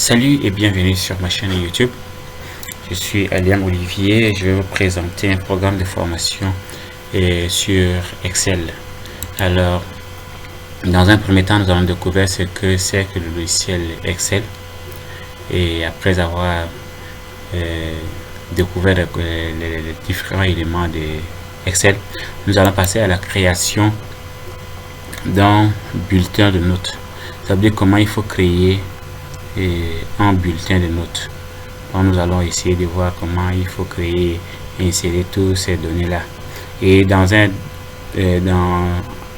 Salut et bienvenue sur ma chaîne YouTube. Je suis Aliam Olivier et je vais vous présenter un programme de formation sur Excel. Alors, dans un premier temps, nous allons découvrir ce que c'est que le logiciel Excel. Et après avoir découvert les différents éléments de Excel, nous allons passer à la création d'un bulletin de notes. Ça veut dire comment il faut créer un bulletin de notes. Donc, nous allons essayer de voir comment il faut créer et insérer toutes ces données là. Et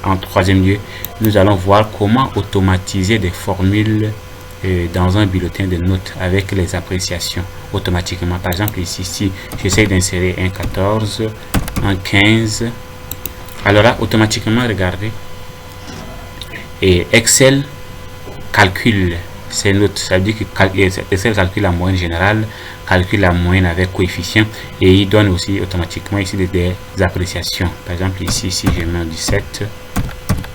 en troisième lieu, nous allons voir comment automatiser des formules dans un bulletin de notes avec les appréciations automatiquement. Par exemple, ici, si j'essaie d'insérer un 14, un 15, alors là, automatiquement, regardez, et Excel calcule ces notes. Ça veut dire que Excel calcule la moyenne générale, calcule la moyenne avec coefficient, et il donne aussi automatiquement ici des appréciations. Par exemple, ici je mets 17,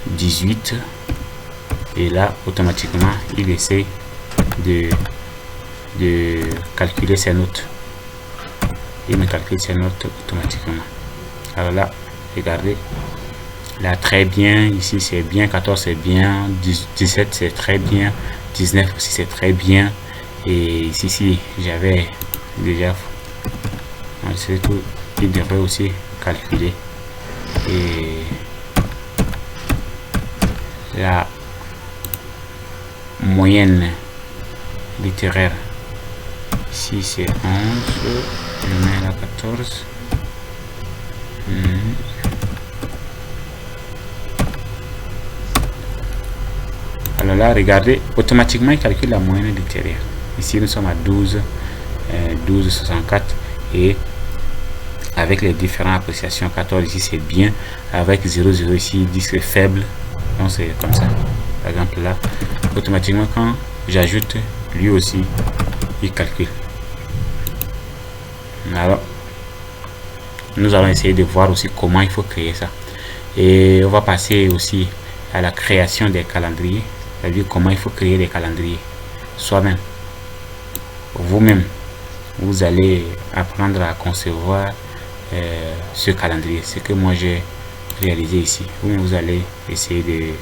18, et là automatiquement il essaie de calculer ses notes. Il me calcule ses notes automatiquement. Alors là, regardez, là très bien, ici c'est bien, 14 c'est bien, 17 c'est très bien, 19 aussi c'est très bien, et ici si j'avais déjà, c'est tout, il devrait aussi calculer. Et la moyenne littéraire, ici c'est 11, je mets la 14. Alors là, regardez, automatiquement il calcule la moyenne littéraire. Ici nous sommes à 12,64, et avec les différentes appréciations, 14 ici c'est bien, avec 0,0 ici il dit c'est faible. Donc c'est comme ça. Par exemple là, automatiquement quand j'ajoute, lui aussi il calcule. Alors nous allons essayer de voir aussi comment il faut créer ça, et on va passer aussi à la création des calendriers. C'est-à-dire comment il faut créer des calendriers soi-même. Vous-même, vous allez apprendre à concevoir ce calendrier. Ce que moi j'ai réalisé ici. Vous allez essayer de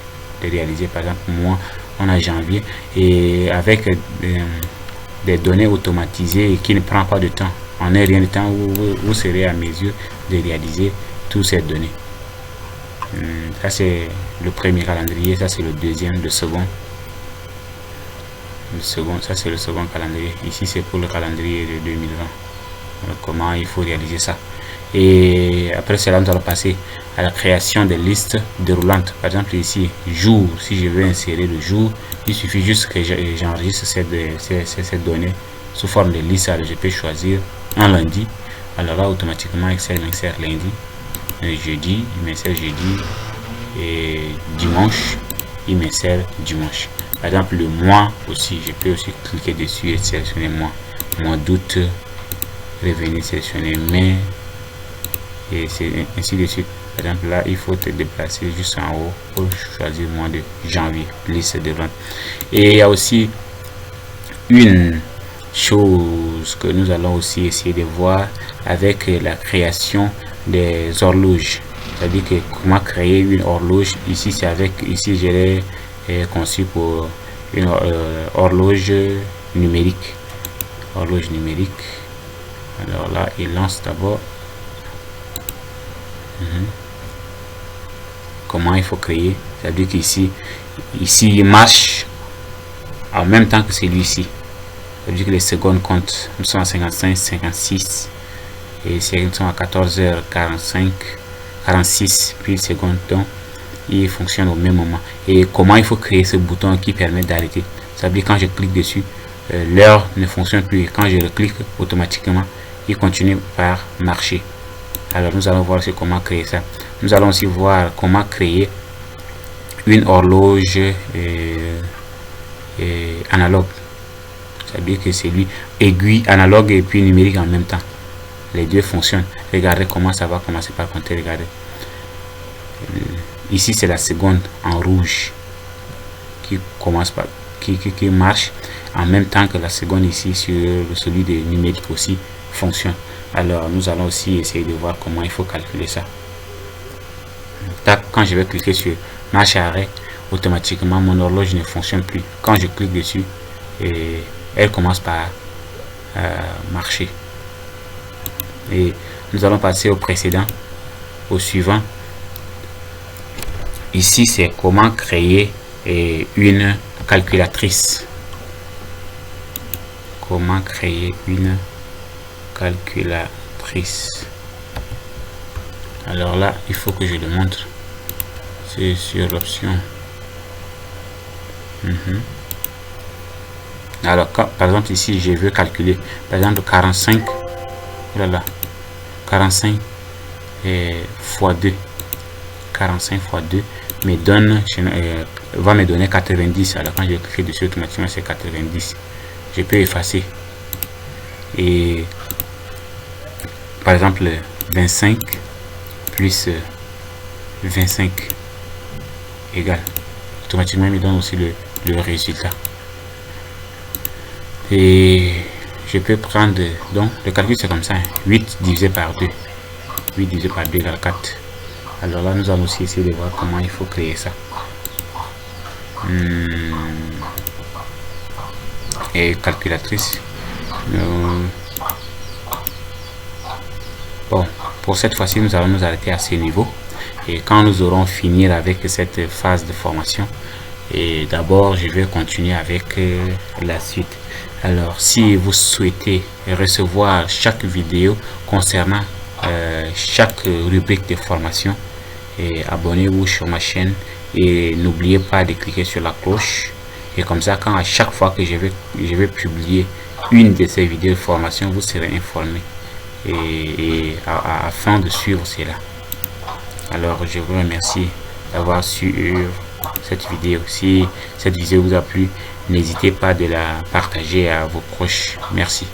réaliser. Par exemple, moi, on a janvier, et avec des données automatisées et qui ne prend pas de temps. En un rien de temps, vous serez à mesure de réaliser toutes ces données. Ça c'est le premier calendrier, ça c'est le deuxième, le second, ça c'est le second calendrier. Ici c'est pour le calendrier de 2020. Alors, comment il faut réaliser ça. Et après cela, nous allons passer à la création des listes déroulantes. Par exemple ici, jour, si je veux insérer le jour, il suffit juste que j'enregistre ces données sous forme de liste. Alors, je peux choisir un lundi. Alors là, automatiquement Excel m'insère lundi. Jeudi, il m'insère jeudi, et dimanche, il m'insère dimanche. Par exemple, le mois aussi, je peux aussi cliquer dessus et sélectionner mois d'août, revenir sélectionner mai, et c'est ainsi de suite. Par exemple, là, il faut te déplacer juste en haut pour choisir mois de janvier, liste de vente. Et il y a aussi une chose que nous allons aussi essayer de voir avec la création des horloges. C'est-à-dire que comment créer une horloge. Ici c'est avec, ici je l'ai conçu pour une horloge numérique. Horloge numérique. Alors là, il lance d'abord. Comment il faut créer. C'est-à-dire qu'ici il marche en même temps que celui-ci. C'est-à-dire que les secondes comptent. Nous sommes à 55, 56. Et c'est nous sommes à 14h45, 46 puis secondes. Donc il fonctionne au même moment. Et comment il faut créer ce bouton qui permet d'arrêter. Ça veut dire quand je clique dessus, l'heure ne fonctionne plus, et quand je le clique, automatiquement il continue par marcher. Alors nous allons voir comment créer ça. Nous allons aussi voir comment créer une horloge analogue. Ça veut dire que c'est lui aiguille analogue et puis numérique en même temps. Les deux fonctionnent. Regardez comment ça va commencer par compter. Regardez. Ici c'est la seconde en rouge qui commence par qui marche. en même temps que la seconde ici sur celui de numérique aussi fonctionne. Alors nous allons aussi essayer de voir comment il faut calculer ça. Tac, quand je vais cliquer sur marche arrêt, automatiquement mon horloge ne fonctionne plus. Quand je clique dessus, et elle commence par marcher. Et nous allons passer au précédent, au suivant. Ici c'est comment créer une calculatrice. Comment créer une calculatrice. Alors là il faut que je le montre. C'est sur l'option. Alors par exemple ici je veux calculer par exemple 45. Voilà, 45 fois 2. 45 fois 2 me donne va me donner 90. Alors quand je clique dessus automatiquement c'est 90. Je peux effacer. Et par exemple 25 plus 25 égale, automatiquement il me donne aussi le résultat. Et je peux prendre, donc le calcul c'est comme ça, 8 divisé par 2. 8 divisé par 2 égale 4. Alors là nous allons aussi essayer de voir comment il faut créer ça. Et calculatrice. Bon, pour cette fois-ci nous allons nous arrêter à ce niveau. Et quand nous aurons fini avec cette phase de formation, et d'abord je vais continuer avec la suite. Alors si vous souhaitez recevoir chaque vidéo concernant chaque rubrique de formation, abonnez-vous sur ma chaîne et n'oubliez pas de cliquer sur la cloche. Et comme ça, quand à chaque fois que je vais publier une de ces vidéos de formation, vous serez informé afin de suivre cela. Alors je vous remercie d'avoir suivi cette vidéo. Si cette vidéo vous a plu, n'hésitez pas de la partager à vos proches. Merci.